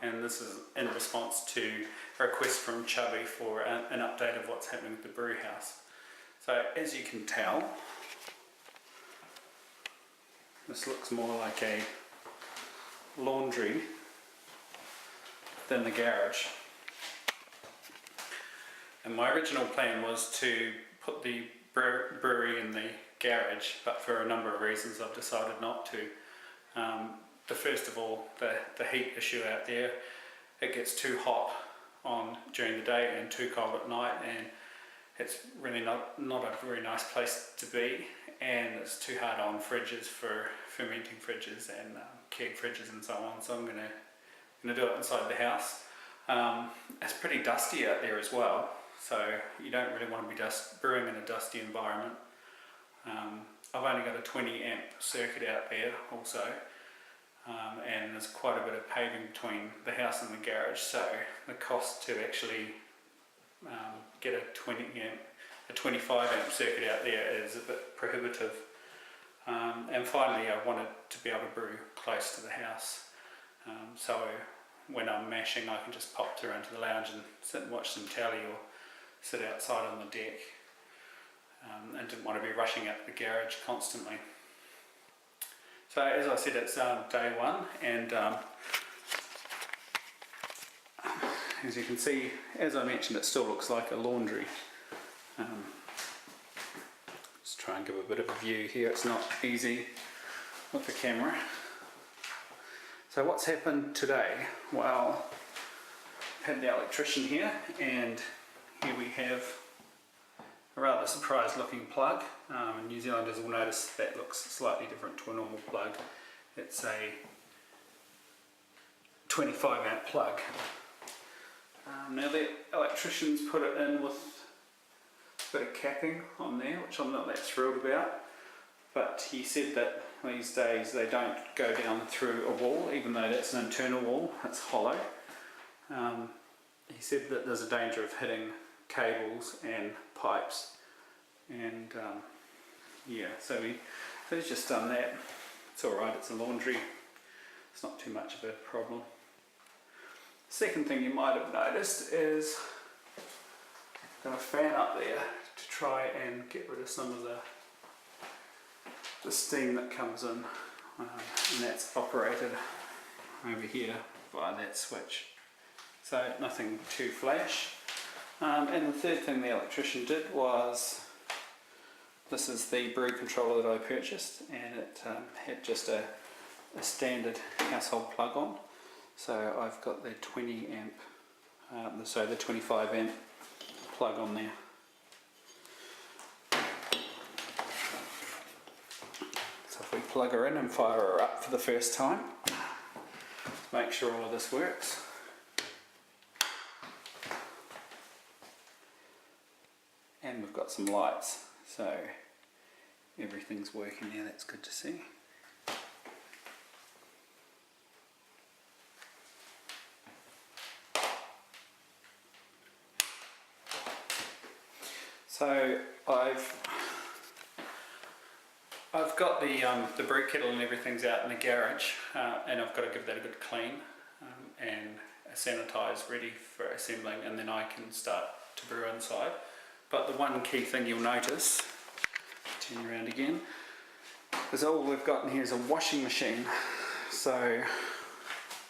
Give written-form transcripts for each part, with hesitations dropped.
and this is in response to a request from Chubby for an update of what's happening with the brew house. So as you can tell, this looks more like a laundry than the garage. And my original plan was to put the brewery in the garage, but for a number of reasons I've decided not to. First of all, the heat issue out there. It gets too hot during the day and too cold at night, and it's really not a very nice place to be, and it's too hard on fridges for fermenting fridges and keg fridges and so on. So I'm going to do it inside the house. It's pretty dusty out there as well, so you don't really want to be brewing in a dusty environment. I've only got a 20 amp circuit out there also, and there's quite a bit of paving between the house and the garage, so the cost to actually get a 25 amp circuit out there is a bit prohibitive. And finally, I wanted to be able to brew close to the house, so when I'm mashing I can just pop around to the lounge and sit and watch some telly or sit outside on the deck, and didn't want to be rushing out the garage constantly. So as I said, it's day one, and as you can see, as I mentioned, it still looks like a laundry. Let's try and give a bit of a view here. It's not easy with the camera. So what's happened today? Well, I've had the electrician here, and here we have a rather surprised looking plug. New Zealanders will notice that looks slightly different to a normal plug. It's a 25 amp plug. Now the electrician's put it in with a bit of capping on there, which I'm not that thrilled about, but he said that these days they don't go down through a wall, even though that's an internal wall, it's hollow. He said that there's a danger of hitting cables and pipes, and yeah, so he's just done that. It's alright, it's a laundry, it's not too much of a problem. Second thing you might have noticed is I've got a fan up there to try and get rid of some of the steam that comes in, and that's operated over here via that switch, so nothing too flash. And the third thing the electrician did was, this is the brew controller that I purchased, and it had just a standard household plug on. So I've got the 20 amp, the 25 amp plug on there. So if we plug her in and fire her up for the first time, make sure all of this works. And we've got some lights, so everything's working now, that's good to see. So I've got the brew kettle and everything's out in the garage, and I've got to give that a good clean and sanitise, ready for assembling, and then I can start to brew inside. But the one key thing you'll notice, turn around again, is all we've got in here is a washing machine. So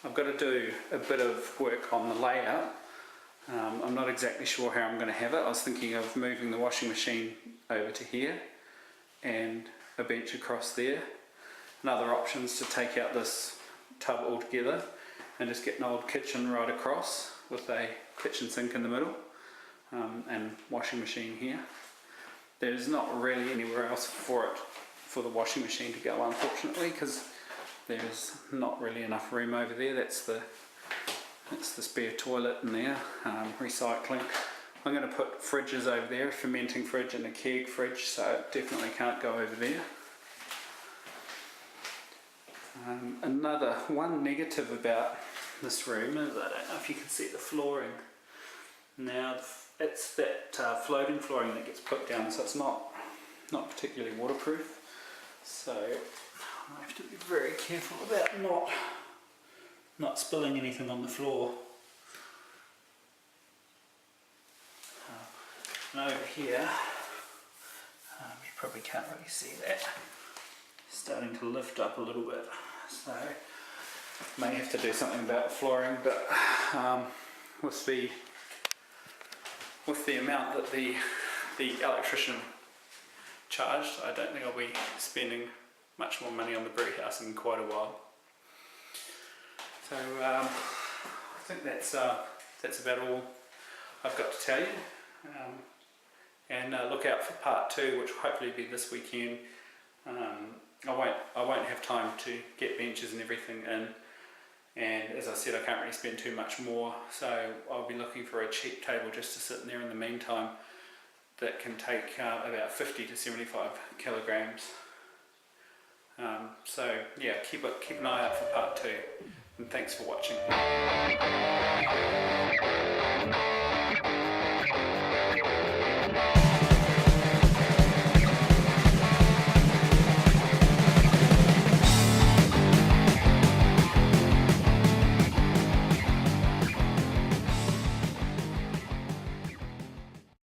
I've got to do a bit of work on the layout. I'm not exactly sure how I'm going to have it. I was thinking of moving the washing machine over to here and a bench across there, and other options to take out this tub altogether and just get an old kitchen right across with a kitchen sink in the middle, and washing machine here. There's not really anywhere else for the washing machine to go, unfortunately, because there's not really enough room over there. That's the spare toilet in there, recycling. I'm going to put fridges over there, a fermenting fridge and a keg fridge, so it definitely can't go over there. Another one negative about this room is, I don't know if you can see the flooring. Now it's that floating flooring that gets put down, so it's not particularly waterproof. So I have to be very careful about not not spilling anything on the floor. And over here, you probably can't really see that, starting to lift up a little bit, so may have to do something about the flooring, but with the amount that the electrician charged, I don't think I'll be spending much more money on the brew house in quite a while. So I think that's about all I've got to tell you. And look out for part 2, which will hopefully be this weekend. I won't have time to get benches and everything in, and as I said, I can't really spend too much more, so I'll be looking for a cheap table just to sit in there in the meantime that can take about 50 to 75 kilograms. So yeah, keep an eye out for part 2, and thanks for watching.